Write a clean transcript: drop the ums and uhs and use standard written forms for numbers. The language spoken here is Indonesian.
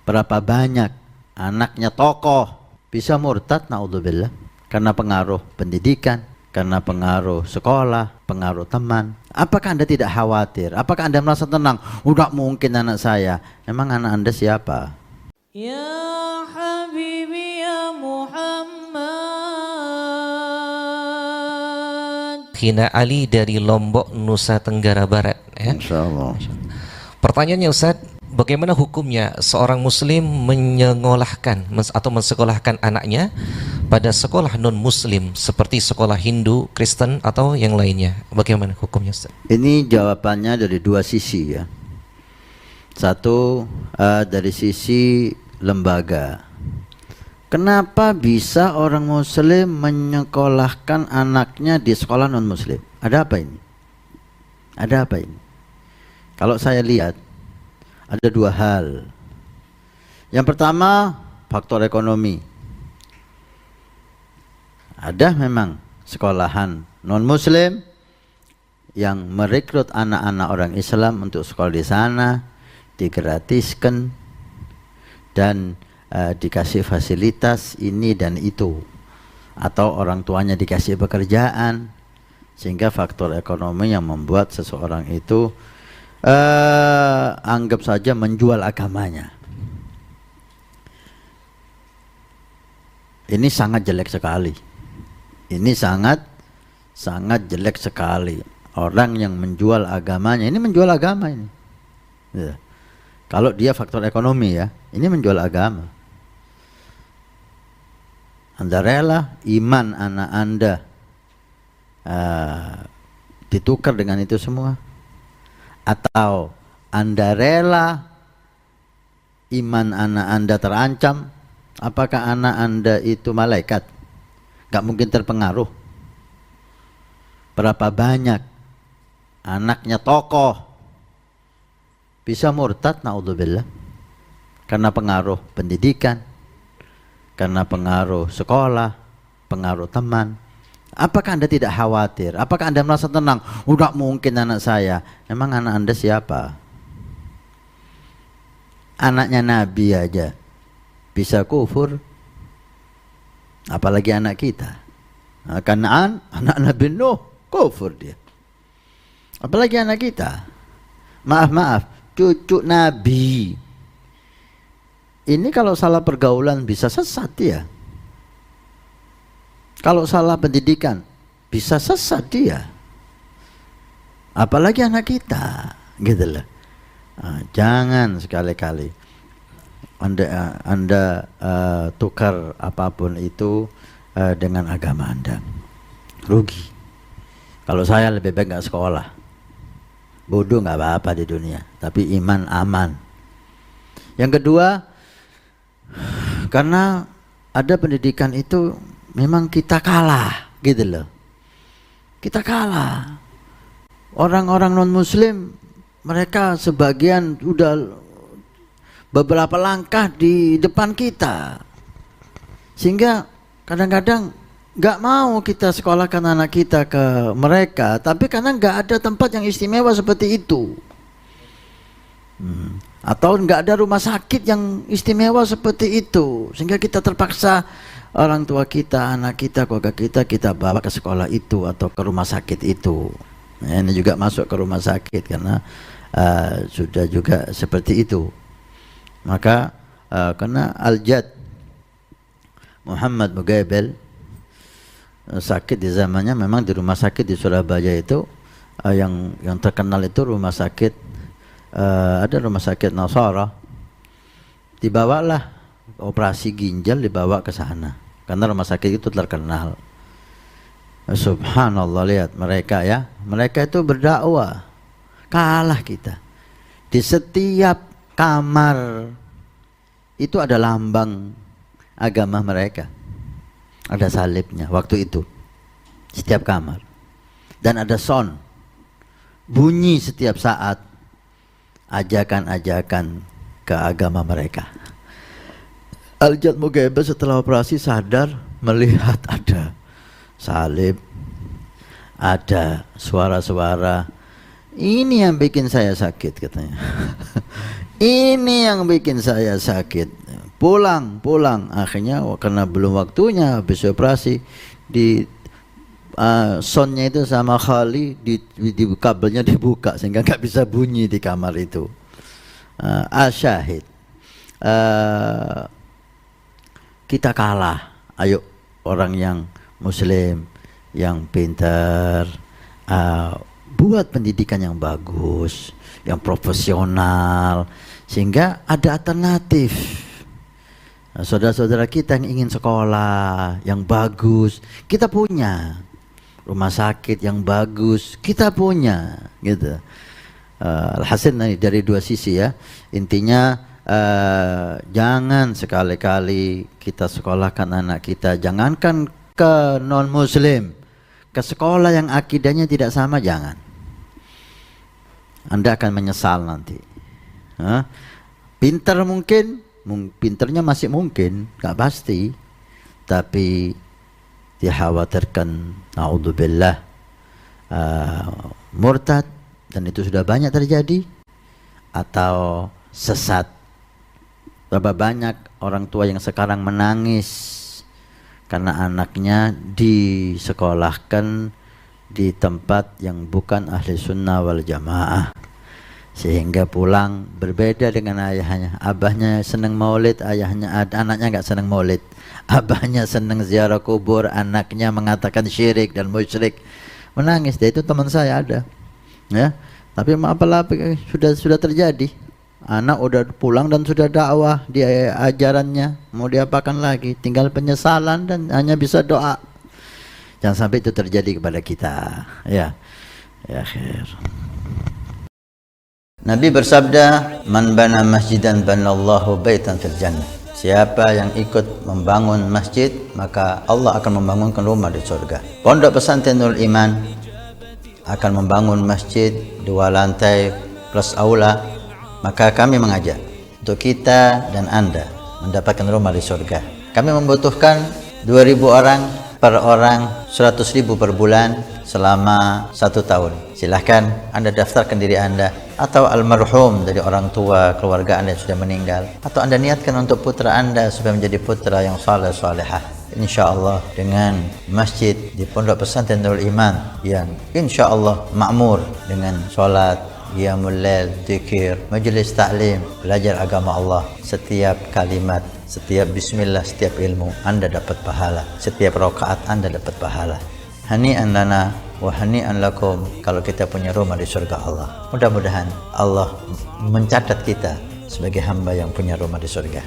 Berapa banyak anaknya tokoh bisa murtad, naudzubillah, karena pengaruh pendidikan, karena pengaruh sekolah, pengaruh teman. Apakah Anda tidak khawatir? Apakah Anda merasa tenang? Udah mungkin anak saya. Emang anak Anda siapa? Ya Habibi ya Muhammad. Hina Ali dari Lombok, Nusa Tenggara Barat ya. Insyaallah. Pertanyaannya Ustaz, bagaimana hukumnya seorang muslim menyekolahkan atau mensekolahkan anaknya pada sekolah non-muslim seperti sekolah Hindu, Kristen atau yang lainnya? Bagaimana hukumnya Ustaz? Ini jawabannya dari dua sisi ya. Satu, dari sisi lembaga. Kenapa bisa orang muslim menyekolahkan anaknya di sekolah non-muslim? Ada apa ini? Ada apa ini? Kalau saya lihat ada dua hal. Yang pertama, faktor ekonomi. Ada memang sekolahan non-muslim yang merekrut anak-anak orang Islam untuk sekolah di sana, digratiskan dan dikasih fasilitas ini dan itu, atau orang tuanya dikasih pekerjaan, sehingga faktor ekonomi yang membuat seseorang itu anggap saja menjual agamanya. Ini sangat jelek sekali. Ini sangat jelek sekali. Orang yang menjual agamanya, ini menjual agama ini. Ya. Kalau dia faktor ekonomi ya, ini menjual agama. Anda rela iman anak Anda ditukar dengan itu semua? Atau Anda rela iman anak Anda terancam? Apakah anak Anda itu malaikat? Gak mungkin terpengaruh. Berapa banyak anaknya tokoh bisa murtad, naudzubillah, karena pengaruh pendidikan, karena pengaruh sekolah, pengaruh teman. Apakah Anda tidak khawatir? Apakah Anda merasa tenang? Udah mungkin anak saya. Emang anak Anda siapa? Anaknya Nabi aja bisa kufur, apalagi anak kita. Kanaan, anak Nabi Nuh, kufur dia. Apalagi anak kita. Maaf, cucu Nabi. Ini kalau salah pergaulan bisa sesat dia. Kalau salah pendidikan bisa sesat dia. Apalagi anak kita, gitu loh. Jangan sekali-kali Anda tukar apapun itu dengan agama Anda. Rugi. Kalau saya lebih baik nggak sekolah. Bodoh nggak apa-apa di dunia, tapi iman aman. Yang kedua, karena ada pendidikan itu memang kita kalah, gitu loh. Kita kalah. Orang-orang non-muslim, mereka sebagian udah beberapa langkah di depan kita, sehingga kadang-kadang nggak mau kita sekolahkan anak kita ke mereka, tapi karena nggak ada tempat yang istimewa seperti itu, atau nggak ada rumah sakit yang istimewa seperti itu, sehingga kita terpaksa orang tua kita, anak kita, keluarga kita bawa ke sekolah itu atau ke rumah sakit itu. Nah, ini juga masuk ke rumah sakit karena sudah juga seperti itu. Maka karena Al-Jad Muhammad Mugaibel sakit di zamannya, memang di rumah sakit di Surabaya itu yang terkenal itu rumah sakit, ada rumah sakit Nasara, dibawalah operasi ginjal, dibawa ke sana karena rumah sakit itu terkenal. Subhanallah, lihat mereka ya, mereka itu berdakwah, kalah kita. Di setiap kamar itu ada lambang agama mereka, ada salibnya waktu itu, setiap kamar, dan ada sound bunyi setiap saat ajakan-ajakan ke agama mereka. Al-Jad Mugaibel setelah operasi sadar melihat ada salib, ada suara-suara. Ini yang bikin saya sakit, katanya. Ini yang bikin saya sakit. Pulang. Akhirnya karena belum waktunya habis operasi, di soundnya itu sama Khali di kabelnya dibuka sehingga nggak bisa bunyi di kamar itu. Asyahid. Kita kalah. Ayo orang yang Muslim, yang pintar, buat pendidikan yang bagus, yang profesional, sehingga ada alternatif. Nah, saudara-saudara kita yang ingin sekolah yang bagus, kita punya. Rumah sakit yang bagus, kita punya, gitu. Alhasil dari dua sisi ya. Intinya jangan sekali-kali kita sekolahkan anak kita, jangankan ke non muslim, ke sekolah yang akidahnya tidak sama, jangan. Anda akan menyesal nanti. Pintar mungkin, pintarnya masih mungkin, gak pasti, tapi dikhawatirkan naudzubillah murtad, dan itu sudah banyak terjadi, atau sesat. Berapa banyak orang tua yang sekarang menangis karena anaknya disekolahkan di tempat yang bukan ahli sunnah wal jamaah, sehingga pulang berbeda dengan ayahnya. Abahnya senang maulid, anaknya nggak senang maulid. Abahnya senang ziarah kubur, anaknya mengatakan syirik dan musyrik. Menangis. Dia itu teman saya ada, ya. Tapi apalah, sudah terjadi. Anak udah pulang dan sudah dakwah di ajarannya, mau diapakan lagi? Tinggal penyesalan dan hanya bisa doa. Jangan sampai itu terjadi kepada kita. Ya khair. Nabi bersabda, "Man bana masjidan banallahu baitan fil jannah." Siapa yang ikut membangun masjid, maka Allah akan membangunkan rumah di surga. Pondok Pesantren Nurul Iman akan membangun masjid 2 lantai plus aula. Maka kami mengajak untuk kita dan Anda mendapatkan rumah di surga. Kami membutuhkan 2.000 orang, per orang 100.000 per bulan selama 1 tahun. Silahkan Anda daftarkan diri Anda, atau almarhum dari orang tua keluarga Anda yang sudah meninggal, atau Anda niatkan untuk putra Anda supaya menjadi putra yang saleh salehah. InsyaAllah dengan masjid di Pondok Pesantren Nurul Iman yang insyaAllah makmur dengan sholat, qiyamul lail, zikir, majelis ta'lim, belajar agama Allah. Setiap kalimat, setiap bismillah, setiap ilmu Anda dapat pahala. Setiap rakaat Anda dapat pahala. Hani'an lana wa hani'an lakum kalau kita punya rumah di surga Allah. Mudah-mudahan Allah mencatat kita sebagai hamba yang punya rumah di surga.